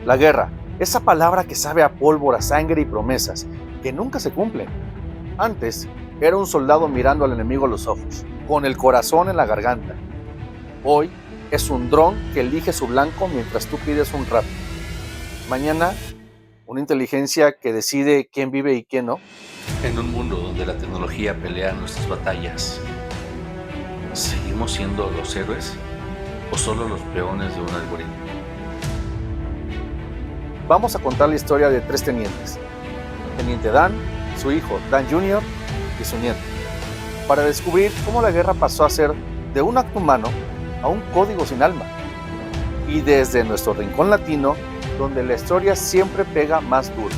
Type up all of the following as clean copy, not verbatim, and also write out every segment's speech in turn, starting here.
La guerra, esa palabra que sabe a pólvora, sangre y promesas, que nunca se cumplen. Antes, era un soldado mirando al enemigo a los ojos, con el corazón en la garganta. Hoy, es un dron que elige su blanco mientras tú pides un rap. Mañana, una inteligencia que decide quién vive y quién no. En un mundo donde la tecnología pelea nuestras batallas, ¿seguimos siendo los héroes o solo los peones de un algoritmo? Vamos a contar la historia de tres tenientes. Teniente Dan, su hijo Dan Jr. y su nieto, para descubrir cómo la guerra pasó a ser de un acto humano a un código sin alma. Y desde nuestro rincón latino, donde la historia siempre pega más duro.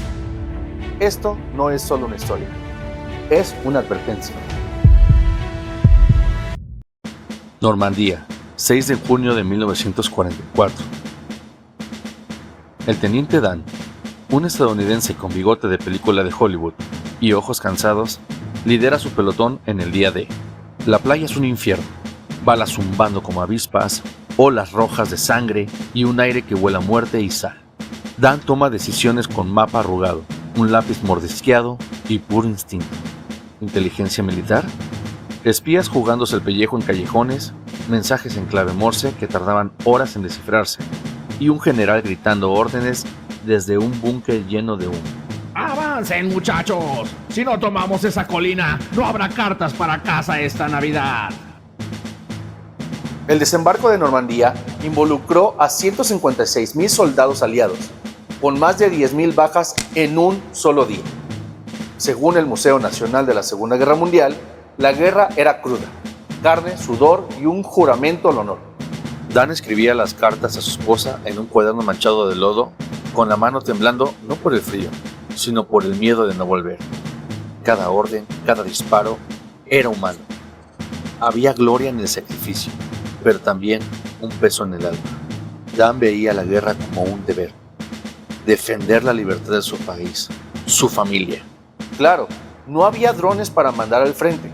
Esto no es solo una historia, es una advertencia. Normandía, 6 de junio de 1944. El teniente Dan, un estadounidense con bigote de película de Hollywood y ojos cansados, lidera su pelotón en el día D. La playa es un infierno, balas zumbando como avispas, olas rojas de sangre y un aire que huele a muerte y sal. Dan toma decisiones con mapa arrugado, un lápiz mordisqueado y puro instinto. ¿Inteligencia militar? Espías jugándose el pellejo en callejones, mensajes en clave Morse que tardaban horas en descifrarse, y un general gritando órdenes desde un búnker lleno de humo. ¡Avancen, muchachos! Si no tomamos esa colina, no habrá cartas para casa esta Navidad. El desembarco de Normandía involucró a 156,000 soldados aliados, con más de 10,000 bajas en un solo día. Según el Museo Nacional de la Segunda Guerra Mundial, la guerra era cruda, carne, sudor y un juramento al honor. Dan escribía las cartas a su esposa en un cuaderno manchado de lodo, con la mano temblando no por el frío, sino por el miedo de no volver. Cada orden, cada disparo, era humano. Había gloria en el sacrificio, pero también un peso en el alma. Dan veía la guerra como un deber. Defender la libertad de su país, su familia. Claro, no había drones para mandar al frente.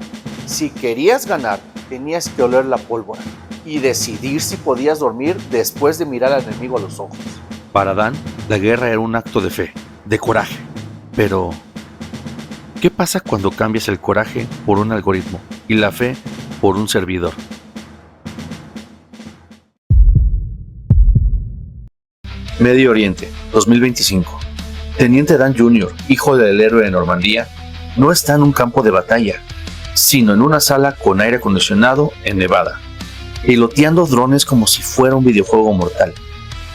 Si querías ganar, tenías que oler la pólvora y decidir si podías dormir después de mirar al enemigo a los ojos. Para Dan, la guerra era un acto de fe, de coraje. Pero, ¿qué pasa cuando cambias el coraje por un algoritmo y la fe por un servidor? Medio Oriente, 2025. Teniente Dan Jr., hijo del héroe de Normandía, no está en un campo de batalla, sino en una sala con aire acondicionado en Nevada, piloteando drones como si fuera un videojuego mortal.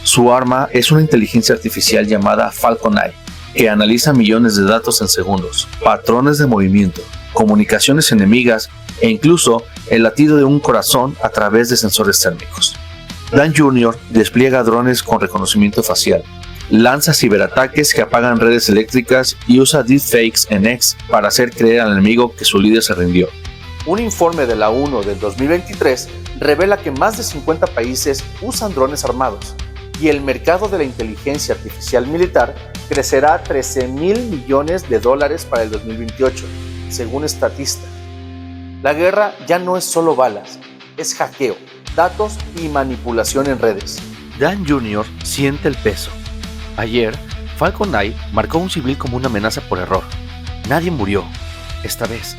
Su arma es una inteligencia artificial llamada Falcon Eye, que analiza millones de datos en segundos, patrones de movimiento, comunicaciones enemigas e incluso el latido de un corazón a través de sensores térmicos. Dan Jr. despliega drones con reconocimiento facial, lanza ciberataques que apagan redes eléctricas y usa deepfakes en X para hacer creer al enemigo que su líder se rindió. Un informe de la ONU del 2023 revela que más de 50 países usan drones armados y el mercado de la inteligencia artificial militar crecerá a $13,000 millones para el 2028, según Statista. La guerra ya no es solo balas, es hackeo, datos y manipulación en redes. Dan Jr. siente el peso. Ayer, Falcon Eye marcó a un civil como una amenaza por error. Nadie murió, esta vez.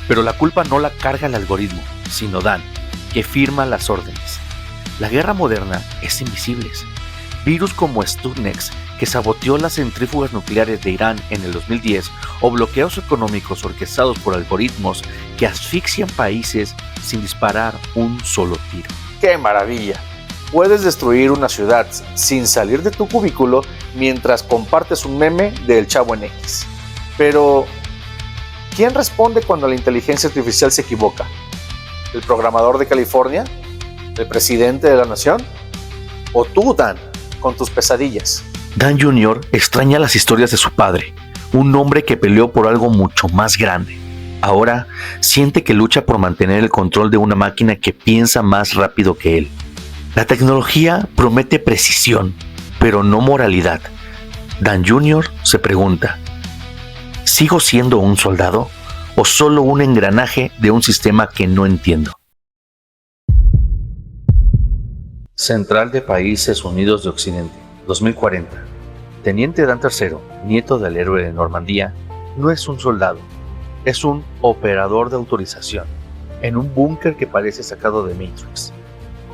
Pero la culpa no la carga el algoritmo, sino Dan, que firma las órdenes. La guerra moderna es invisible. Virus como Sputnik, que saboteó las centrífugas nucleares de Irán en el 2010, o bloqueos económicos orquestados por algoritmos que asfixian países sin disparar un solo tiro. ¡Qué maravilla! Puedes destruir una ciudad sin salir de tu cubículo mientras compartes un meme del Chavo en X. Pero, ¿quién responde cuando la inteligencia artificial se equivoca? ¿El programador de California? ¿El presidente de la nación? ¿O tú, Dan, con tus pesadillas? Dan Jr. extraña las historias de su padre, un hombre que peleó por algo mucho más grande. Ahora siente que lucha por mantener el control de una máquina que piensa más rápido que él. La tecnología promete precisión, pero no moralidad. Dan Jr. se pregunta, ¿sigo siendo un soldado o solo un engranaje de un sistema que no entiendo? Central de Países Unidos de Occidente, 2040. Teniente Dan III, nieto del héroe de Normandía, no es un soldado, es un operador de autorización, en un búnker que parece sacado de Matrix.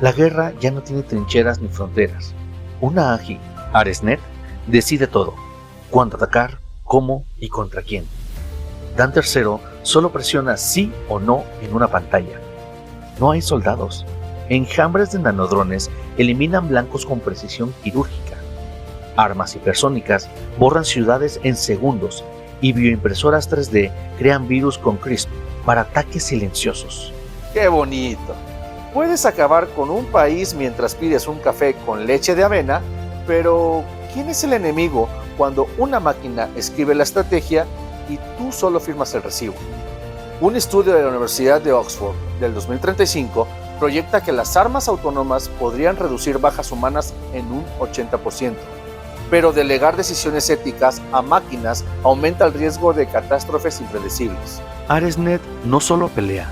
La guerra ya no tiene trincheras ni fronteras. Una AGI, AresNet, decide todo: cuándo atacar, cómo y contra quién. Dan III solo presiona sí o no en una pantalla. No hay soldados. Enjambres de nanodrones eliminan blancos con precisión quirúrgica. Armas hipersónicas borran ciudades en segundos y bioimpresoras 3D crean virus con CRISPR para ataques silenciosos. ¡Qué bonito! Puedes acabar con un país mientras pides un café con leche de avena, pero ¿quién es el enemigo cuando una máquina escribe la estrategia y tú solo firmas el recibo? Un estudio de la Universidad de Oxford del 2035 proyecta que las armas autónomas podrían reducir bajas humanas en un 80%, pero delegar decisiones éticas a máquinas aumenta el riesgo de catástrofes impredecibles. AresNet no solo pelea,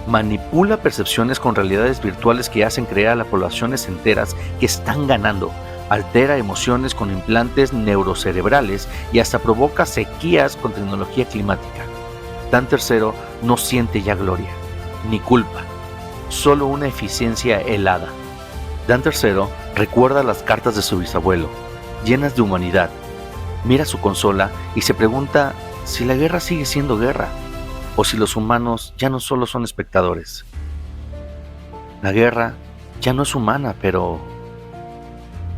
manipula percepciones con realidades virtuales que hacen creer a las poblaciones enteras que están ganando, altera emociones con implantes neurocerebrales y hasta provoca sequías con tecnología climática. Dan III no siente ya gloria, ni culpa, solo una eficiencia helada. Dan III recuerda las cartas de su bisabuelo, llenas de humanidad. Mira su consola y se pregunta si la guerra sigue siendo guerra, o si los humanos ya no solo son espectadores. La guerra ya no es humana, pero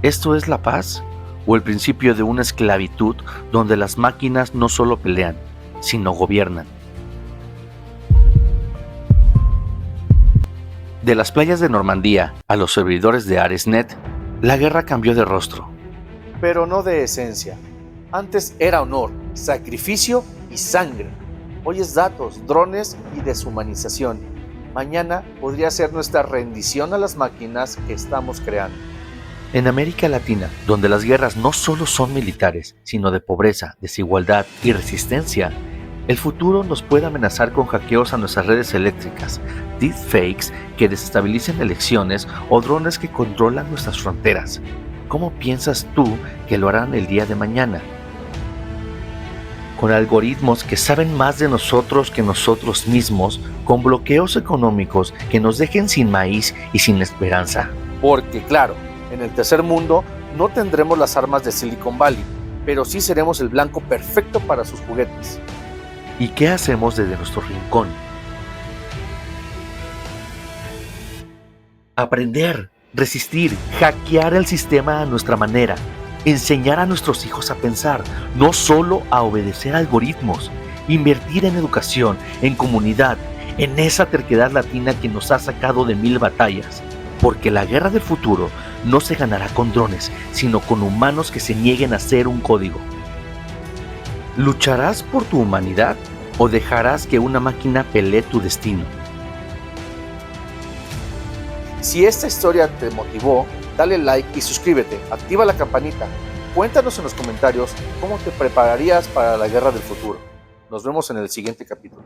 ¿esto es la paz o el principio de una esclavitud donde las máquinas no solo pelean, sino gobiernan? De las playas de Normandía a los servidores de AresNet, la guerra cambió de rostro. Pero no de esencia. Antes era honor, sacrificio y sangre. Hoy es datos, drones y deshumanización. Mañana podría ser nuestra rendición a las máquinas que estamos creando. En América Latina, donde las guerras no solo son militares, sino de pobreza, desigualdad y resistencia, el futuro nos puede amenazar con hackeos a nuestras redes eléctricas, deepfakes que desestabilicen elecciones o drones que controlan nuestras fronteras. ¿Cómo piensas tú que lo harán el día de mañana? Con algoritmos que saben más de nosotros que nosotros mismos, con bloqueos económicos que nos dejen sin maíz y sin esperanza. Porque claro, en el tercer mundo no tendremos las armas de Silicon Valley, pero sí seremos el blanco perfecto para sus juguetes. ¿Y qué hacemos desde nuestro rincón? Aprender, resistir, hackear el sistema a nuestra manera, enseñar a nuestros hijos a pensar, no solo a obedecer algoritmos, invertir en educación, en comunidad, en esa terquedad latina que nos ha sacado de 1000 batallas, porque la guerra del futuro no se ganará con drones, sino con humanos que se nieguen a hacer un código. ¿Lucharás por tu humanidad o dejarás que una máquina pelee tu destino? Si esta historia te motivó, dale like y suscríbete, activa la campanita. Cuéntanos en los comentarios cómo te prepararías para la guerra del futuro. Nos vemos en el siguiente capítulo.